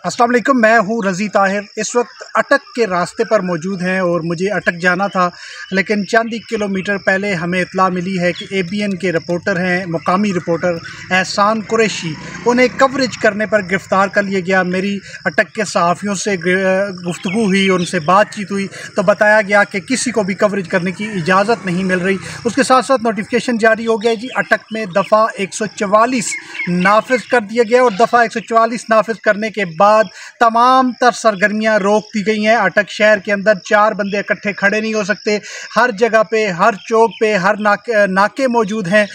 अस्सलाम वालेकुम, मैं हूँ रज़ी ताहिर। इस वक्त अटक के रास्ते पर मौजूद हैं और मुझे अटक जाना था, लेकिन चंद ही किलोमीटर पहले हमें इत्तला मिली है कि ABN के रिपोर्टर हैं, मुकामी रिपोर्टर एहसान कुरैशी, उन्हें कवरेज करने पर गिरफ़्तार कर लिया गया। मेरी अटक के सहाफ़ियों से गुफ्तगू हुई, उनसे बातचीत हुई तो बताया गया कि किसी को भी कवरेज करने की इजाज़त नहीं मिल रही। उसके साथ साथ नोटिफिकेशन जारी हो गया जी, अटक में दफ़ा 144 नाफिज कर दिया गया और दफ़ा 144 नाफिज करने के बाद तमाम तर सरगर्मियाँ रोक दी गई हैं। अटक शहर के अंदर 4 बंदे इकट्ठे खड़े नहीं हो सकते। हर जगह पे, हर चौक पे, हर नाके मौजूद हैं।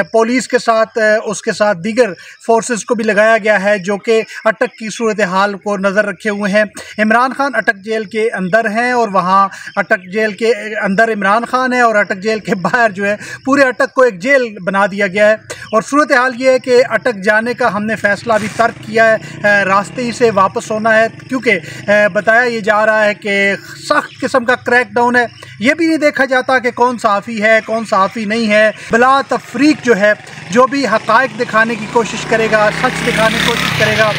पुलिस के साथ उसके साथ दीगर फोर्सेस को भी लगाया गया है जो कि अटक की सूरत हाल को नज़र रखे हुए हैं। इमरान खान अटक जेल के अंदर हैं और वहाँ अटक जेल के अंदर इमरान खान है और अटक जेल के बाहर जो है पूरे अटक को एक जेल बना दिया गया है। और सूरत हाल ये है कि अटक जाने का हमने फ़ैसला अभी तर्क किया है, रास्ते ही से वापस होना है, क्योंकि बताया ये जा रहा है कि सख्त किस्म का क्रैकडाउन है। ये भी नहीं देखा जाता कि कौन सहाफ़ी है, कौन सहाफ़ी नहीं है। बिला तफरीक जो है, जो भी हक़ाइक़ दिखाने की कोशिश करेगा, सच दिखाने की कोशिश करेगा,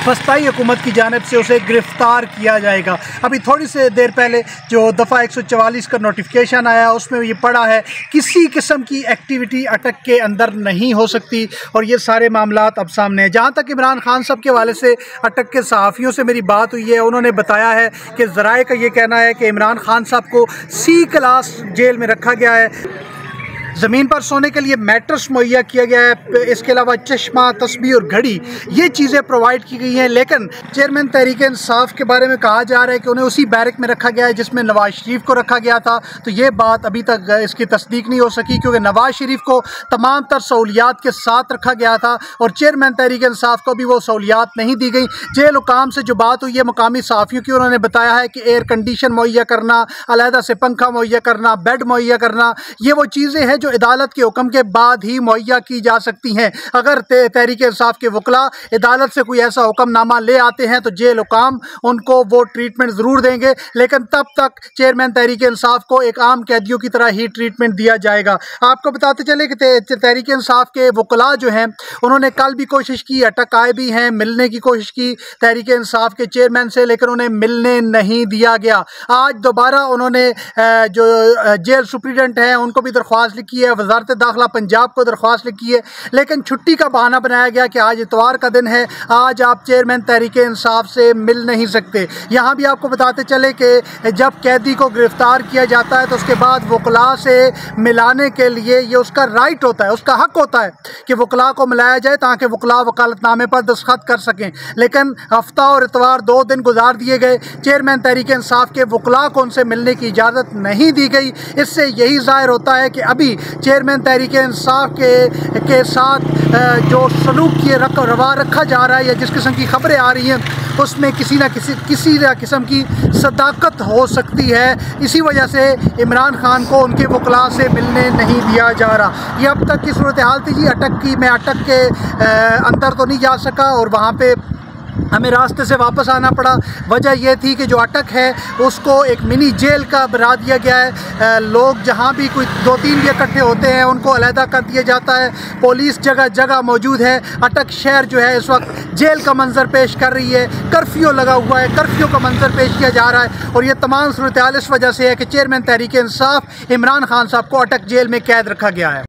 फस्ताई हुकूमत की जानिब से उसे गिरफ़्तार किया जाएगा। अभी थोड़ी सी देर पहले जो दफ़ा 144 का नोटिफिकेशन आया उसमें ये पड़ा है किसी किस्म की एक्टिविटी अटक के अंदर नहीं हो सकती और ये सारे मामलात अब सामने हैं। जहाँ तक इमरान खान साहब के हवाले से अटक के सहाफ़ियों से मेरी बात हुई है, उन्होंने बताया है कि ज़राए का ये कहना है कि इमरान खान साहब को C क्लास जेल में रखा गया है। ज़मीन पर सोने के लिए मैट्रेस मुहैया किया गया है। इसके अलावा चश्मा, तस्बीह और घड़ी, ये चीज़ें प्रोवाइड की गई हैं। लेकिन चेयरमैन तहरीक इंसाफ के बारे में कहा जा रहा है कि उन्हें उसी बैरक में रखा गया है जिसमें नवाज़ शरीफ को रखा गया था। तो ये बात अभी तक इसकी तस्दीक नहीं हो सकी, क्योंकि नवाज़ शरीफ को तमाम तर सहूलियात के साथ रखा गया था और चेयरमैन तहरीक इंसाफ को भी वो सहूलियात नहीं दी गई। जेल हुकाम से जो बात हुई है मुकामी सहाफ़ियों की, उन्होंने बताया है कि एयर कंडीशन मुहैया करना, अलहदा से पंखा मुहैया करना, बेड मुहैया करना, ये वो चीज़ें हैं जो अदालत के हुक्म के बाद ही मुहैया की जा सकती हैं। अगर तहरीक इंसाफ के वकला अदालत से कोई ऐसा हुक्मनामा ले आते हैं तो जेल हुकाम उनको वो ट्रीटमेंट ज़रूर देंगे, लेकिन तब तक चेयरमैन तहरीक इंसाफ को एक आम कैदियों की तरह ही ट्रीटमेंट दिया जाएगा। आपको बताते चले कि तहरीक इंसाफ के वकला जो हैं उन्होंने कल भी कोशिश की, अटक आए भी हैं, मिलने की कोशिश की तहरीक इंसाफ के चेयरमैन से, लेकिन उन्हें मिलने नहीं दिया गया। आज दोबारा उन्होंने जो जेल सुप्रीडेंट हैं उनको भी दरख्वास्त लिखी है, वज़ारत दाखिला पंजाब को दरख्वास्त लिखी है, लेकिन छुट्टी का बहाना बनाया गया कि आज इतवार का दिन है, आज आप चेयरमैन तहरीक इंसाफ से मिल नहीं सकते। यहाँ भी आपको बताते चले कि जब कैदी को गिरफ्तार किया जाता है तो उसके बाद वकला से मिलाने के लिए ये उसका राइट होता है, उसका हक होता है कि वकला को मिलाया जाए ताकि वकला वकालतनामे पर दस्तखत कर सकें। लेकिन हफ्ता और इतवार 2 दिन गुजार दिए गए, चेयरमैन तहरीक इंसाफ के वकला को उनसे मिलने की इजाज़त नहीं दी गई। इससे यही ज़ाहिर होता है कि अभी चेयरमैन तहरीक इंसाफ के साथ जो सलूक किए रवा रखा जा रहा है या जिस किस्म की खबरें आ रही हैं उसमें किसी न किस्म की सदाकत हो सकती है। इसी वजह से इमरान खान को उनके वकला से मिलने नहीं दिया जा रहा। ये अब तक की सूरत हाल थी जी अटक की। मैं अटक के अंदर तो नहीं जा सका और वहाँ पे हमें रास्ते से वापस आना पड़ा। वजह यह थी कि जो अटक है उसको एक मिनी जेल का बना दिया गया है। लोग जहाँ भी कोई 2-3 भी इकट्ठे होते हैं उनको अलहदा कर दिया जाता है। पुलिस जगह जगह मौजूद है। अटक शहर जो है इस वक्त जेल का मंजर पेश कर रही है। कर्फ्यू लगा हुआ है, कर्फ्यू का मंजर पेश किया जा रहा है और ये तमाम सूरत हाल इस वजह से है कि चेयरमैन तहरीक इंसाफ इमरान खान साहब को अटक जेल में कैद रखा गया है।